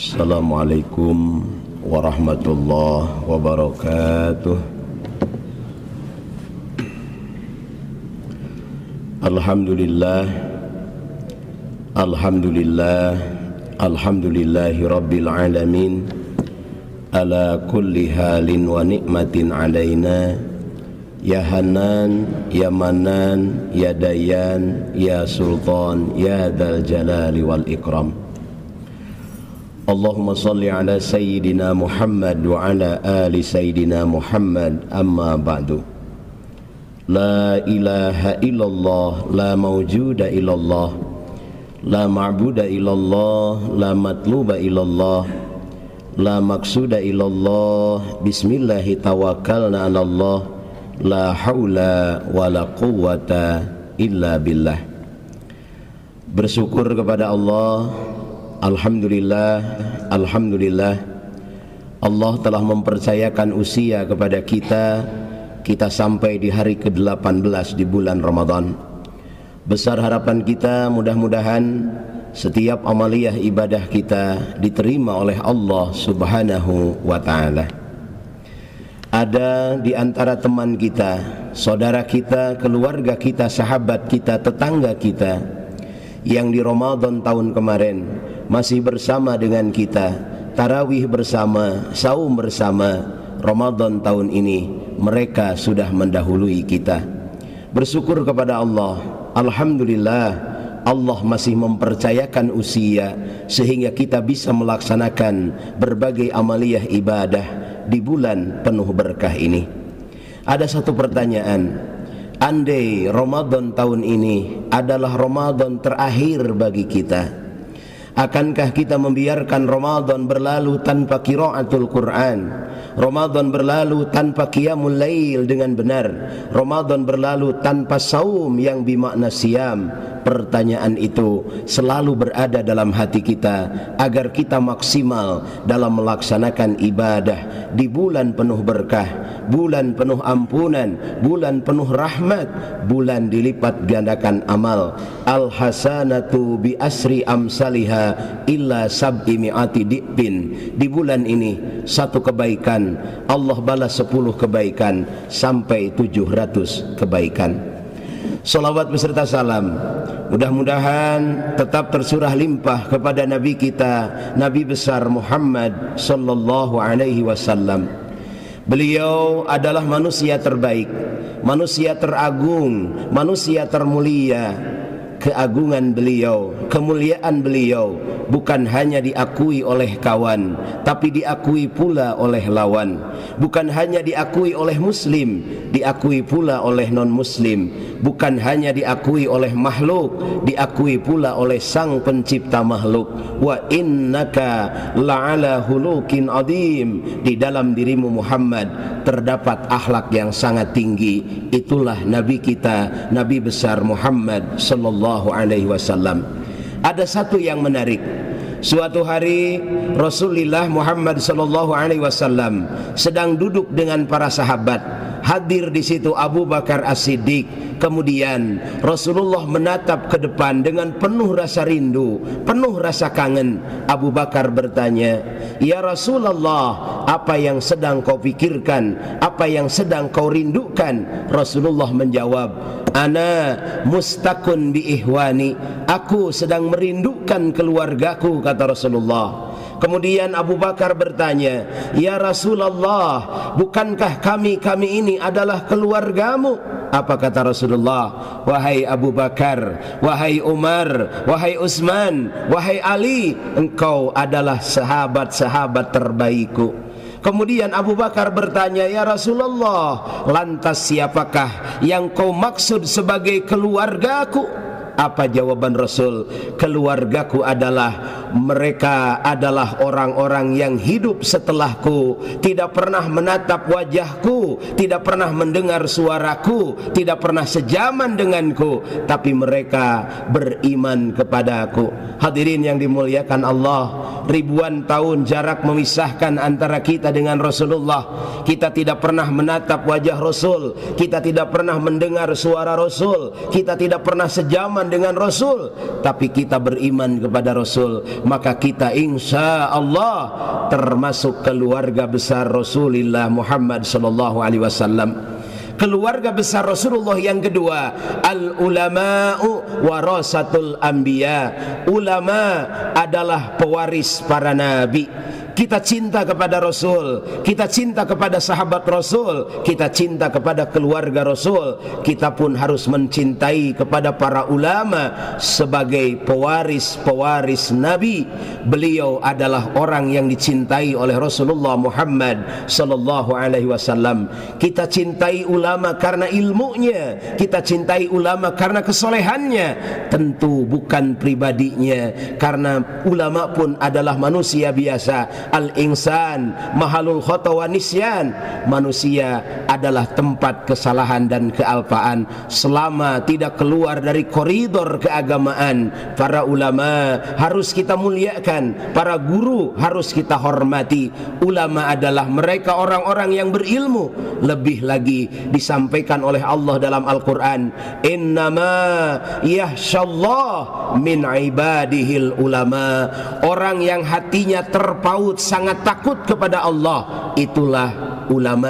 Assalamualaikum warahmatullahi wabarakatuh. Alhamdulillah, alhamdulillah, alhamdulillahi rabbil alamin, ala kulli halin wa ni'matin alaina, ya Hanan, ya Manan, ya Dayan, ya Sultan, ya Dzal Jalali wal Ikram. Allahumma salli ala Sayyidina Muhammad wa ala ali Sayyidina Muhammad, amma ba'du. La ilaha illallah, la mawjuda illallah, la ma'buda illallah, la matluba illallah, la maqsuda illallah. Bismillahi tawakkalna ala Allah, la haula wa la quwwata illa billah. Bersyukur kepada Allah. Alhamdulillah, alhamdulillah, Allah telah mempercayakan usia kepada kita sampai di hari ke-18 di bulan Ramadan. Besar harapan kita, mudah-mudahan setiap amaliyah ibadah kita diterima oleh Allah Subhanahu wa ta'ala. Ada di antara teman kita, saudara kita, keluarga kita, sahabat kita, tetangga kita yang di Ramadan tahun kemarin masih bersama dengan kita, tarawih bersama, saum bersama. Ramadan tahun ini mereka sudah mendahului kita. Bersyukur kepada Allah. Alhamdulillah, Allah masih mempercayakan usia sehingga kita bisa melaksanakan berbagai amaliyah ibadah di bulan penuh berkah ini. Ada satu pertanyaan, andai Ramadan tahun ini adalah Ramadan terakhir bagi kita, akankah kita membiarkan Ramadan berlalu tanpa qiraatul Quran, Ramadan berlalu tanpa qiyamul lail dengan benar, Ramadan berlalu tanpa saum yang bermakna siam? Pertanyaan itu selalu berada dalam hati kita agar kita maksimal dalam melaksanakan ibadah di bulan penuh berkah, bulan penuh ampunan, bulan penuh rahmat, bulan dilipat gandakan amal. Al hasanatu bi asri amsalihha illa sab'i mi'ati di'bin. Di bulan ini satu kebaikan Allah balas 10 kebaikan sampai 700 kebaikan. Salawat beserta salam mudah-mudahan tetap tercurah limpah kepada Nabi kita, Nabi besar Muhammad sallallahu alaihi wasallam. Beliau adalah manusia terbaik, manusia teragung, manusia termulia. Keagungan beliau, kemuliaan beliau bukan hanya diakui oleh kawan, tapi diakui pula oleh lawan. Bukan hanya diakui oleh muslim, diakui pula oleh non-muslim. Bukan hanya diakui oleh makhluk, diakui pula oleh sang pencipta makhluk. Wa innaka la'ala hulukin adim. Di dalam dirimu Muhammad terdapat akhlak yang sangat tinggi. Itulah Nabi kita, Nabi besar Muhammad sallallahu alaihi wasallam. Ada satu yang menarik. Suatu hari Rasulullah Muhammad sallallahu alaihi wasallam sedang duduk dengan para sahabat. Hadir di situ Abu Bakar As-Siddiq. Kemudian Rasulullah menatap ke depan dengan penuh rasa rindu, penuh rasa kangen. Abu Bakar bertanya, "Ya Rasulullah, apa yang sedang kau pikirkan? Apa yang sedang kau rindukan?" Rasulullah menjawab, "Ana mustakun bi ihwani." Aku sedang merindukan keluargaku, kata Rasulullah. Kemudian Abu Bakar bertanya, "Ya Rasulullah, bukankah kami ini adalah keluargamu?" Apa kata Rasulullah? "Wahai Abu Bakar, wahai Umar, wahai Utsman, wahai Ali, engkau adalah sahabat-sahabat terbaikku." Kemudian Abu Bakar bertanya, "Ya Rasulullah, lantas siapakah yang kau maksud sebagai keluargaku?" Apa jawaban Rasul? "Keluargaku adalah mereka adalah orang-orang yang hidup setelahku, tidak pernah menatap wajahku, tidak pernah mendengar suaraku, tidak pernah sejaman denganku, tapi mereka beriman kepadaku." Hadirin yang dimuliakan Allah, ribuan tahun jarak memisahkan antara kita dengan Rasulullah. Kita tidak pernah menatap wajah Rasul, kita tidak pernah mendengar suara Rasul, kita tidak pernah sejaman beriman dengan Rasul, tapi kita beriman kepada Rasul, maka kita insya Allah termasuk keluarga besar Rasulullah Muhammad sallallahu alaihi wasallam. Keluarga besar Rasulullah yang kedua, al ulama'u warasatul anbiya. Ulama adalah pewaris para nabi. Kita cinta kepada Rasul, kita cinta kepada sahabat Rasul, kita cinta kepada keluarga Rasul, kita pun harus mencintai kepada para ulama sebagai pewaris-pewaris Nabi. Beliau adalah orang yang dicintai oleh Rasulullah Muhammad sallallahu alaihi wasallam. Kita cintai ulama karena ilmunya, kita cintai ulama karena kesolehannya, tentu bukan pribadinya, karena ulama pun adalah manusia biasa. Al-insan mahalul khata wa nisyan. Manusia adalah tempat kesalahan dan kealpaan. Selama tidak keluar dari koridor keagamaan, para ulama harus kita muliakan, para guru harus kita hormati. Ulama adalah mereka orang-orang yang berilmu. Lebih lagi disampaikan oleh Allah dalam Al-Quran, innama yahsyallah min ibadihil ulama. Orang yang hatinya terpaut sangat takut kepada Allah, itulah ulama.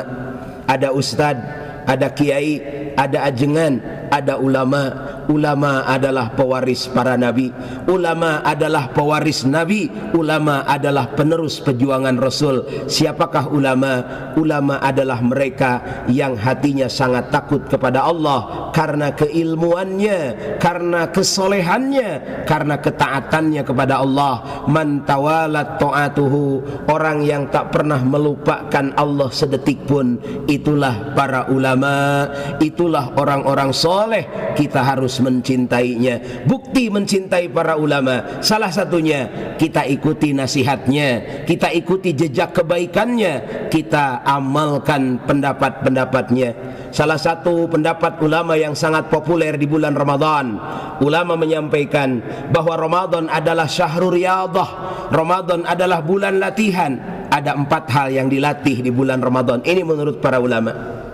Ada ustad, ada kiai, ada ajengan, ada ulama. Ulama adalah pewaris para nabi. Ulama adalah pewaris nabi. Ulama adalah penerus perjuangan Rasul. Siapakah ulama? Ulama adalah mereka yang hatinya sangat takut kepada Allah karena keilmuannya, karena kesolehannya, karena ketaatannya kepada Allah. Man tawalat ta'atuhu, orang yang tak pernah melupakan Allah sedetik pun, itulah para ulama, itulah orang-orang soleh. Kita harus mencintainya. Bukti mencintai para ulama, salah satunya kita ikuti nasihatnya, kita ikuti jejak kebaikannya, kita amalkan pendapat-pendapatnya. Salah satu pendapat ulama yang sangat populer di bulan Ramadan, ulama menyampaikan bahwa Ramadan adalah syahrul riyadah, Ramadan adalah bulan latihan. Ada 4 hal yang dilatih di bulan Ramadan. Ini menurut para ulama.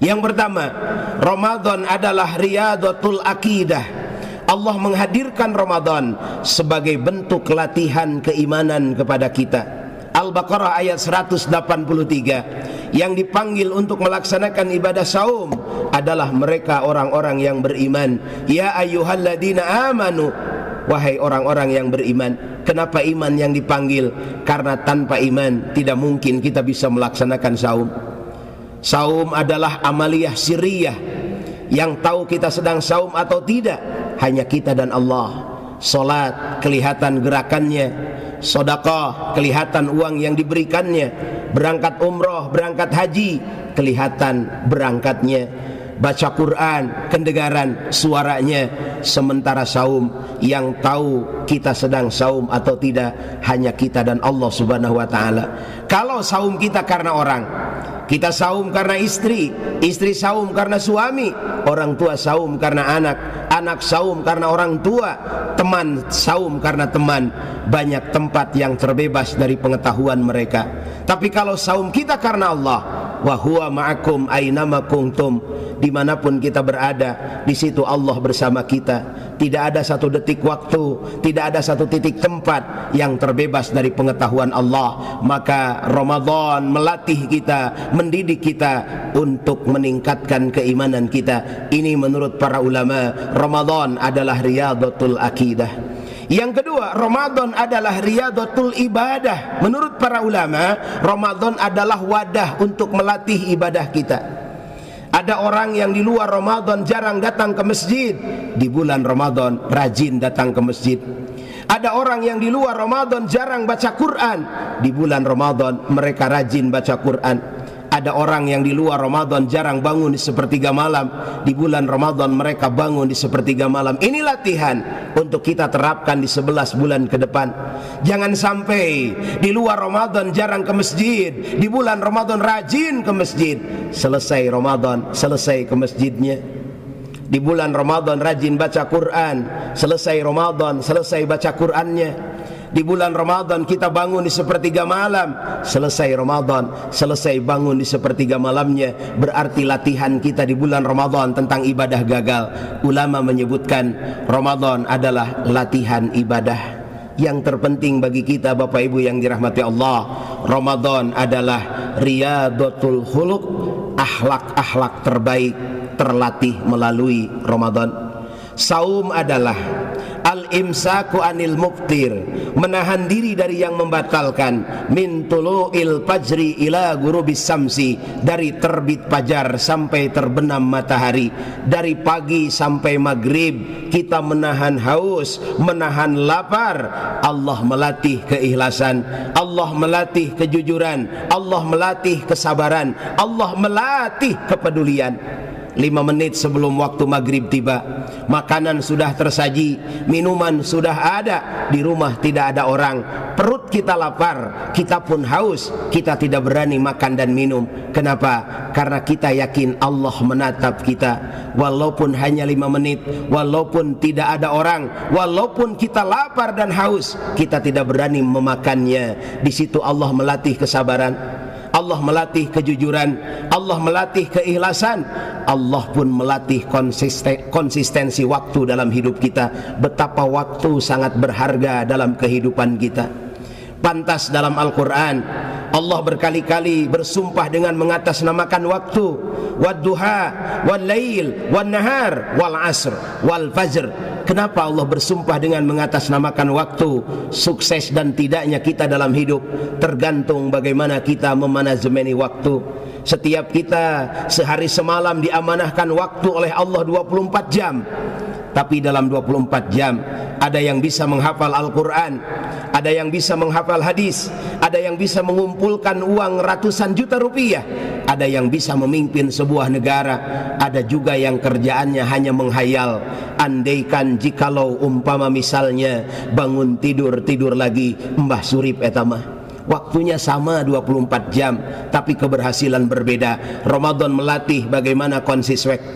Yang pertama, Ramadan adalah riyadatul akidah. Allah menghadirkan Ramadan sebagai bentuk latihan keimanan kepada kita. Al-Baqarah ayat 183. Yang dipanggil untuk melaksanakan ibadah saum adalah mereka orang-orang yang beriman. Ya ayyuhalladzina amanu, wahai orang-orang yang beriman. Kenapa iman yang dipanggil? Karena tanpa iman tidak mungkin kita bisa melaksanakan saum. Saum adalah amaliyah sirriyah. Yang tahu kita sedang saum atau tidak hanya kita dan Allah. Salat kelihatan gerakannya, sedekah kelihatan uang yang diberikannya, berangkat umroh, berangkat haji kelihatan berangkatnya, baca Quran kedengaran suaranya. Sementara saum, yang tahu kita sedang saum atau tidak hanya kita dan Allah Subhanahu wa taala. Kalau saum kita karena orang, kita saum karena istri, istri saum karena suami, orang tua saum karena anak, anak saum karena orang tua, teman saum karena teman. Banyak tempat yang terbebas dari pengetahuan mereka. Tapi kalau saum kita karena Allah, wa huwa ma'akum ainama kuntum, dimanapun kita berada, di situ Allah bersama kita. Tidak ada satu detik waktu, tidak ada satu titik tempat yang terbebas dari pengetahuan Allah. Maka Ramadan melatih kita, mendidik kita untuk meningkatkan keimanan kita. Ini menurut para ulama, Ramadan adalah riyadatul akidah. Yang kedua, Ramadan adalah riyadatul ibadah. Menurut para ulama, Ramadan adalah wadah untuk melatih ibadah kita. Ada orang yang di luar Ramadan jarang datang ke masjid, di bulan Ramadan rajin datang ke masjid. Ada orang yang di luar Ramadan jarang baca Quran, di bulan Ramadan mereka rajin baca Quran. Ada orang yang di luar Ramadan jarang bangun di sepertiga malam, di bulan Ramadan mereka bangun di sepertiga malam. Ini latihan untuk kita terapkan di 11 bulan ke depan. Jangan sampai di luar Ramadan jarang ke masjid, di bulan Ramadan rajin ke masjid. Selesai Ramadan, selesai ke masjidnya. Di bulan Ramadan rajin baca Quran, selesai Ramadan, selesai baca Qurannya. Di bulan Ramadan kita bangun di sepertiga malam. Selesai Ramadan, selesai bangun di sepertiga malamnya, berarti latihan kita di bulan Ramadan tentang ibadah gagal. Ulama menyebutkan Ramadan adalah latihan ibadah yang terpenting bagi kita, Bapak Ibu yang dirahmati Allah. Ramadan adalah riyadatul khuluq, akhlak-akhlak terbaik terlatih melalui Ramadan. Saum adalah al-imsaku anil muftir, menahan diri dari yang membatalkan, min tulu'il fajri ila ghurubis samsi, dari terbit fajar sampai terbenam matahari. Dari pagi sampai maghrib kita menahan haus, menahan lapar. Allah melatih keikhlasan, Allah melatih kejujuran, Allah melatih kesabaran, Allah melatih kepedulian. 5 menit sebelum waktu maghrib tiba, makanan sudah tersaji, minuman sudah ada, di rumah tidak ada orang, perut kita lapar, kita pun haus, kita tidak berani makan dan minum. Kenapa? Karena kita yakin Allah menatap kita. Walaupun hanya 5 menit, walaupun tidak ada orang, walaupun kita lapar dan haus, kita tidak berani memakannya. Di situ Allah melatih kesabaran, Allah melatih kejujuran, Allah melatih keikhlasan, Allah pun melatih konsistensi waktu dalam hidup kita. Betapa waktu sangat berharga dalam kehidupan kita. Pantas dalam Al-Quran Allah berkali-kali bersumpah dengan mengatasnamakan waktu. Wadduha, wal-lail, wan-nahar, wal-asr, wal-fajr. Kenapa Allah bersumpah dengan mengatasnamakan waktu? Sukses dan tidaknya kita dalam hidup tergantung bagaimana kita memanajemeni waktu. Setiap kita sehari semalam diamanahkan waktu oleh Allah 24 jam. Tapi dalam 24 jam ada yang bisa menghafal Al-Quran, ada yang bisa menghafal hadis, ada yang bisa mengumpulkan uang ratusan juta rupiah, ada yang bisa memimpin sebuah negara, ada juga yang kerjaannya hanya menghayal. Andaikan jikalau umpama misalnya bangun tidur lagi, Mbah Surip etamah. Waktunya sama 24 jam, tapi keberhasilan berbeda. Ramadan melatih bagaimana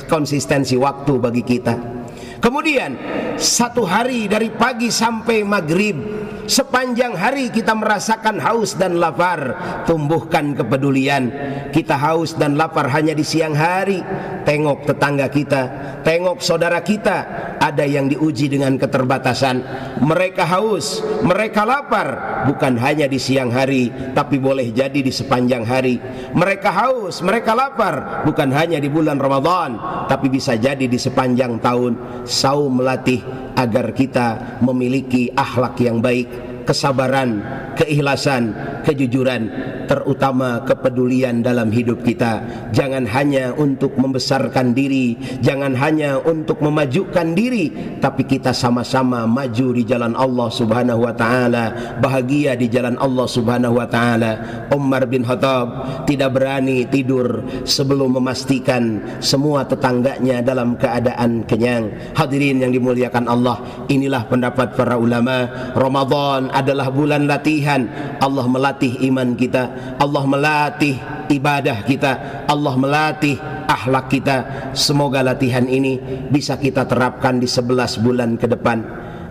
konsistensi waktu bagi kita. Kemudian 1 hari dari pagi sampai maghrib, sepanjang hari kita merasakan haus dan lapar. Tumbuhkan kepedulian. Kita haus dan lapar hanya di siang hari. Tengok tetangga kita, tengok saudara kita, ada yang diuji dengan keterbatasan. Mereka haus, mereka lapar, bukan hanya di siang hari, tapi boleh jadi di sepanjang hari. Mereka haus, mereka lapar, bukan hanya di bulan Ramadan, tapi bisa jadi di sepanjang tahun. Saum melatih agar kita memiliki akhlak yang baik, kesabaran, keikhlasan, kejujuran, terutama kepedulian dalam hidup kita. Jangan hanya untuk membesarkan diri, jangan hanya untuk memajukan diri, tapi kita sama-sama maju di jalan Allah Subhanahu wa taala, bahagia di jalan Allah Subhanahu wa taala. Umar bin Khattab tidak berani tidur sebelum memastikan semua tetangganya dalam keadaan kenyang. Hadirin yang dimuliakan Allah, inilah pendapat para ulama. Ramadan adalah bulan latihan. Allah melatih iman kita, Allah melatih ibadah kita, Allah melatih akhlak kita. Semoga latihan ini bisa kita terapkan di 11 bulan ke depan.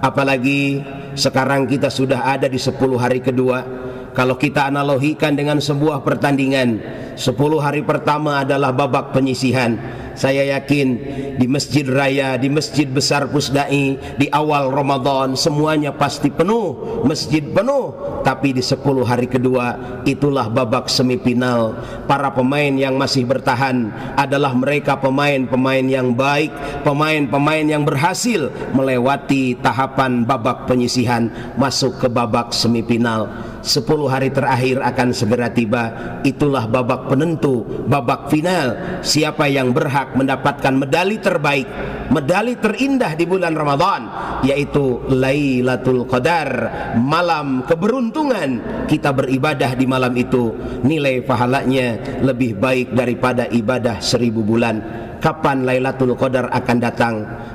Apalagi sekarang kita sudah ada di 10 hari kedua. Kalau kita analogikan dengan sebuah pertandingan, 10 hari pertama adalah babak penyisihan. Saya yakin di masjid raya, di masjid besar Pusdai, di awal Ramadan semuanya pasti penuh, masjid penuh. Tapi di 10 hari kedua itulah babak semifinal. Para pemain yang masih bertahan adalah mereka pemain-pemain yang baik, pemain-pemain yang berhasil melewati tahapan babak penyisihan, masuk ke babak semifinal. 10 hari terakhir akan segera tiba. Itulah babak penentu, babak final. Siapa yang berhak mendapatkan medali terbaik, medali terindah di bulan Ramadan, yaitu Lailatul Qadar, malam keberuntungan. Kita beribadah di malam itu, nilai pahalanya lebih baik daripada ibadah 1000 bulan. Kapan Lailatul Qadar akan datang?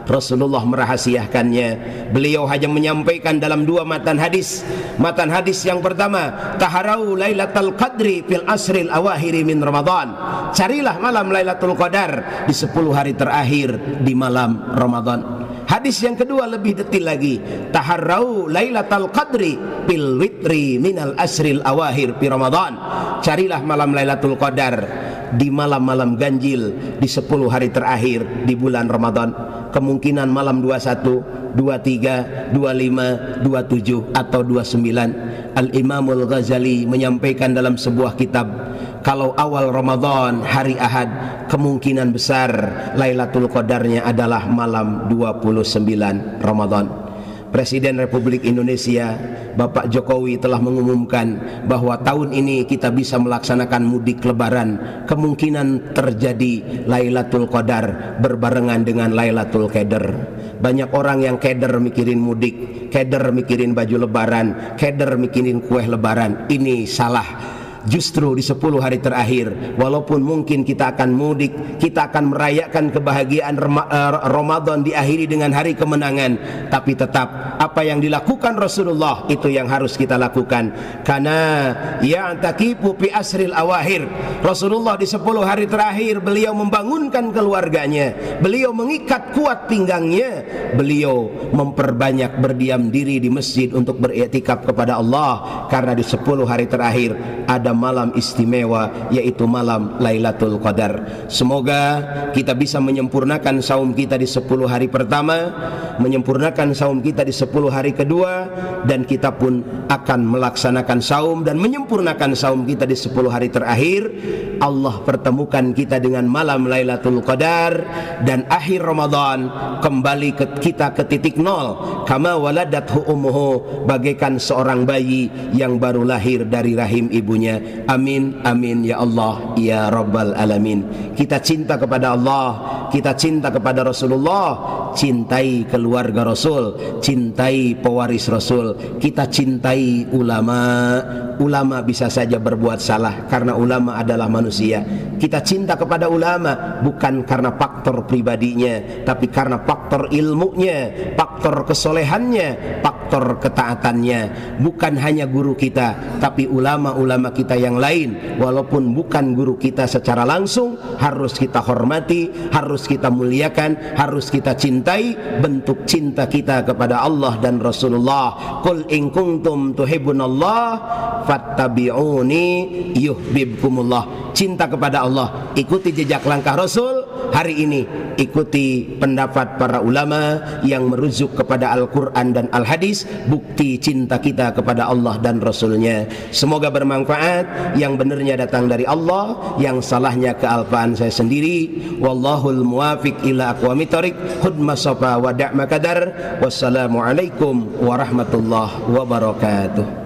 Rasulullah merahasiakannya. Beliau hanya menyampaikan dalam 2 matan hadis. Matan hadis yang pertama, taharau Lailatul Qadri fil asril awahiri min Ramadan. Carilah malam Lailatul Qadar di 10 hari terakhir di malam Ramadan. Hadis yang kedua lebih detil lagi, taharrau lailatal qadri fil witri minal asril awahir fi Ramadan. Carilah malam Lailatul Qadar di malam-malam ganjil di 10 hari terakhir di bulan Ramadan. Kemungkinan malam 21, 23, 25, 27 atau 29. Al-Imamul Ghazali menyampaikan dalam sebuah kitab, kalau awal Ramadan hari Ahad, kemungkinan besar Lailatul Qadarnya adalah malam 29 Ramadan. Presiden Republik Indonesia Bapak Jokowi telah mengumumkan bahwa tahun ini kita bisa melaksanakan mudik lebaran. Kemungkinan terjadi Lailatul Qadar berbarengan dengan Lailatul Qadar. Banyak orang yang keder mikirin mudik, keder mikirin baju lebaran, keder mikirin kue lebaran. Ini salah. Justru di 10 hari terakhir, walaupun mungkin kita akan mudik, kita akan merayakan kebahagiaan Ramadan diakhiri dengan hari kemenangan, tapi tetap apa yang dilakukan Rasulullah itu yang harus kita lakukan. Karena ya'takifu fi asril awahir, Rasulullah di 10 hari terakhir beliau membangunkan keluarganya, beliau mengikat kuat pinggangnya, beliau memperbanyak berdiam diri di masjid untuk beriktikaf kepada Allah. Karena di 10 hari terakhir ada malam istimewa, yaitu malam Lailatul Qadar. Semoga kita bisa menyempurnakan saum kita di 10 hari pertama, menyempurnakan saum kita di 10 hari kedua, dan kita pun akan melaksanakan saum dan menyempurnakan saum kita di 10 hari terakhir. Allah pertemukan kita dengan malam Lailatul Qadar, dan akhir Ramadan kembali kita ke titik nol, kama waladathu ummuhu, bagaikan seorang bayi yang baru lahir dari rahim ibunya. Amin, amin ya Allah ya Rabbal Alamin. Kita cinta kepada Allah, kita cinta kepada Rasulullah, cintai keluarga Rasul, cintai pewaris Rasul, kita cintai ulama. Ulama bisa saja berbuat salah karena ulama adalah manusia. Kita cinta kepada ulama bukan karena faktor pribadinya, tapi karena faktor ilmunya, faktor kesolehannya, faktor ketaatannya. Bukan hanya guru kita, tapi ulama-ulama kita yang lain, walaupun bukan guru kita secara langsung, harus kita hormati, harus kita muliakan, harus kita cintai. Bentuk cinta kita kepada Allah dan Rasulullah. Qul in kuntum tuhibbunallah fattabi'uni yuhibbukumullah. Cinta kepada Allah, ikuti jejak langkah Rasul. Hari ini ikuti pendapat para ulama yang merujuk kepada Al-Quran dan Al-Hadis, bukti cinta kita kepada Allah dan Rasulnya. Semoga bermanfaat. Yang benarnya datang dari Allah, yang salahnya kealpaan saya sendiri. Wallahul muwafiq ila aqwamit thoriq. Hudma safa wa da'ma kadar. Wassalamualaikum warahmatullahi wabarakatuh.